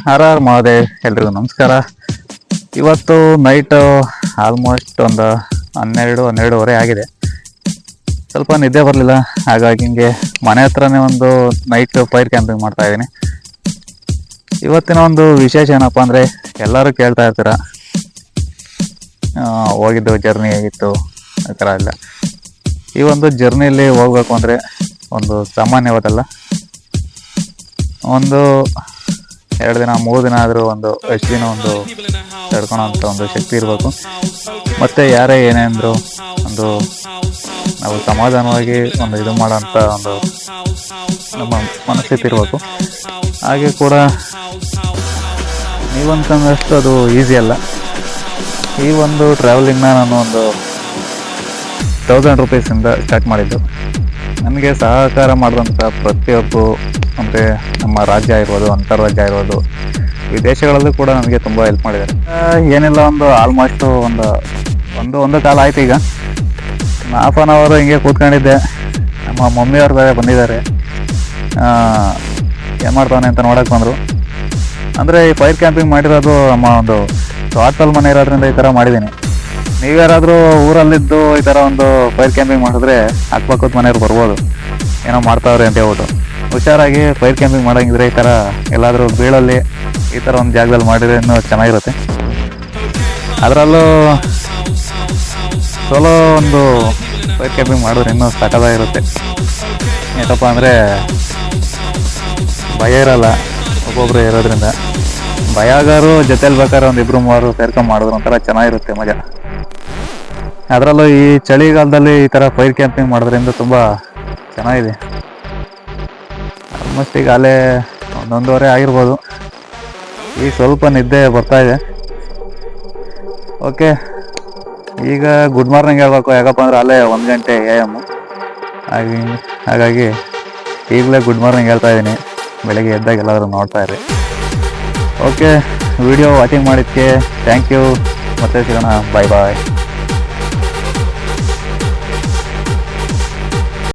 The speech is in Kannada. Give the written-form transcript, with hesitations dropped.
ಹರ ಹರ್ ಮಹಾದೇವ್. ಎಲ್ರಿಗೂ ನಮಸ್ಕಾರ. ಇವತ್ತು ನೈಟ್ ಆಲ್ಮೋಸ್ಟ್ ಒಂದು 12-12:30 ಆಗಿದೆ. ಸ್ವಲ್ಪ ನಿದ್ದೆ ಬರಲಿಲ್ಲ, ಹಾಗಾಗಿ ಹಿಂಗೆ ಮನೆ ಹತ್ರನೇ ಒಂದು ನೈಟ್ ಫೈರ್ ಕ್ಯಾಂಪಿಂಗ್ ಮಾಡ್ತಾ ಇದ್ದೀನಿ. ಇವತ್ತಿನ ಒಂದು ವಿಶೇಷ ಏನಪ್ಪ ಅಂದರೆ, ಎಲ್ಲರೂ ಕೇಳ್ತಾ ಇರ್ತೀರ ಹೋಗಿದ್ದು ಜರ್ನಿ ಹೇಗಿತ್ತು ಆ ಥರ ಎಲ್ಲ. ಈ ಒಂದು ಜರ್ನಿಯಲ್ಲಿ ಹೋಗ್ಬೇಕು ಅಂದರೆ ಒಂದು ಸಾಮಾನ್ಯವಾದಲ್ಲ. ಒಂದು 2 ದಿನ 3 ದಿನ ಆದರೂ ಒಂದು ಎಷ್ಟು ದಿನ ಒಂದು ತಡ್ಕೊಳೋಂಥ ಒಂದು ಶಕ್ತಿ ಇರಬೇಕು. ಮತ್ತು ಯಾರೇ ಏನೇ ಅಂದರೂ ಒಂದು ನಾವು ಸಮಾಧಾನವಾಗಿ ಒಂದು ಇದು ಮಾಡೋಂಥ ಒಂದು ನಮ್ಮ ಮನಸ್ಥಿತಿ ಇರಬೇಕು. ಹಾಗೆ ಕೂಡ ನೀವಂತಂದಷ್ಟು ಅದು ಈಸಿ ಅಲ್ಲ. ಈ ಒಂದು ಟ್ರಾವೆಲಿಂಗ್ನ ನಾನು ಒಂದು 1000 ರೂಪೀಸಿಂದ ಸ್ಟಾರ್ಟ್ ಮಾಡಿದ್ದು. ನನಗೆ ಸಹಕಾರ ಮಾಡಿದಂಥ ಪ್ರತಿಯೊಬ್ಬರು, ಅಂದರೆ ನಮ್ಮ ರಾಜ್ಯ ಇರ್ಬೋದು, ಅಂತರ್ರಾಜ್ಯ ಇರ್ಬೋದು, ವಿದೇಶಗಳಲ್ಲೂ ಕೂಡ ನನಗೆ ತುಂಬ ಹೆಲ್ಪ್ ಮಾಡಿದ್ದಾರೆ. ಏನಿಲ್ಲ, ಒಂದು ಆಲ್ಮೋಸ್ಟು ಒಂದು ಕಾಲ ಆಯ್ತು. ಈಗ ಹಾಫ್ ಆನ್ ಅವರು ಹಿಂಗೆ ಕೂತ್ಕೊಂಡಿದ್ದೆ. ನಮ್ಮ ಮಮ್ಮಿಯವ್ರು ಬೇರೆ ಬಂದಿದ್ದಾರೆ. ಏನು ಮಾಡ್ತಾನೆ ಅಂತ ನೋಡೋಕೆ ಬಂದರು. ಅಂದರೆ ಈ ಫೈರ್ ಕ್ಯಾಂಪಿಂಗ್ ಮಾಡಿರೋದು ನಮ್ಮ ಒಂದು ತೋಟದಲ್ಲಿ ಮನೆ ಇರೋದ್ರಿಂದ ಈ ಥರ ಮಾಡಿದ್ದೀನಿ. ನೀವ್ಯಾರಾದರೂ ಊರಲ್ಲಿದ್ದು ಈ ಥರ ಒಂದು ಫೈರ್ ಕ್ಯಾಂಪಿಂಗ್ ಮಾಡಿದ್ರೆ ಅಕ್ಕಪಕ್ಕದ ಮನೆಯವ್ರು ಬರ್ಬೋದು, ಏನೋ ಮಾಡ್ತಾವ್ರೆ ಅಂತ ಹೇಳ್ಬಿಟ್ಟು. ಹುಷಾರಾಗಿ ಫೈರ್ ಕ್ಯಾಂಪಿಂಗ್ ಮಾಡೋಂಗಿದ್ರೆ ಈ ಥರ ಎಲ್ಲಾದರೂ ಬೀಳಲ್ಲಿ ಈ ಥರ ಒಂದು ಜಾಗದಲ್ಲಿ ಮಾಡಿದ್ರೆ ಇನ್ನೂ ಚೆನ್ನಾಗಿರುತ್ತೆ. ಅದರಲ್ಲೂ ಸೋಲೋ ಒಂದು ಫೈರ್ ಕ್ಯಾಂಪಿಂಗ್ ಮಾಡಿದ್ರೆ ಇನ್ನೂ ಸಖತ್ತಾಗಿರುತ್ತೆ. ಯಾಕಪ್ಪ ಅಂದರೆ ಭಯ ಇರಲ್ಲ, ಒಬ್ಬೊಬ್ಬರು ಇರೋದ್ರಿಂದ. ಭಯ ಆಗೋರು ಜೊತೆಲಿ ಬೇಕಾದ್ರೆ ಒಂದು 2-3 ಸೇರ್ಕೊಂಡು ಮಾಡಿದ್ರು ಒಂಥರ ಚೆನ್ನಾಗಿರುತ್ತೆ, ಮಜಾ. ಅದರಲ್ಲೂ ಈ ಚಳಿಗಾಲದಲ್ಲಿ ಈ ಥರ ಫೈರ್ ಕ್ಯಾಂಪಿಂಗ್ ಮಾಡೋದ್ರಿಂದ ತುಂಬ ಚೆನ್ನಾಗಿದೆ. ಆಲ್ಮೋಸ್ಟ್ ಈಗ ಅಲ್ಲೇ 11:30 ಆಗಿರ್ಬೋದು. ಈಗ ಸ್ವಲ್ಪ ನಿದ್ದೆ ಬರ್ತಾ ಇದೆ. ಓಕೆ, ಈಗ ಗುಡ್ ಮಾರ್ನಿಂಗ್ ಹೇಳ್ಬೇಕು. ಯಾಕಪ್ಪ ಅಂದರೆ ಅಲ್ಲೇ 1 ಗಂಟೆ AM. ಹಾಗಾಗಿ ಈಗಲೇ ಗುಡ್ ಮಾರ್ನಿಂಗ್ ಹೇಳ್ತಾ ಇದ್ದೀನಿ. ಬೆಳಗ್ಗೆ ಎದ್ದಾಗ ಎಲ್ಲಾದರೂ ನೋಡ್ತಾ ಇರಿ. ಓಕೆ, ವಿಡಿಯೋ ವಾಚಿಂಗ್ ಮಾಡಿದ್ದಕ್ಕೆ ಥ್ಯಾಂಕ್ ಯು. ಮತ್ತೆ ಸಿಗೋಣ. ಬಾಯ್ ಬಾಯ್.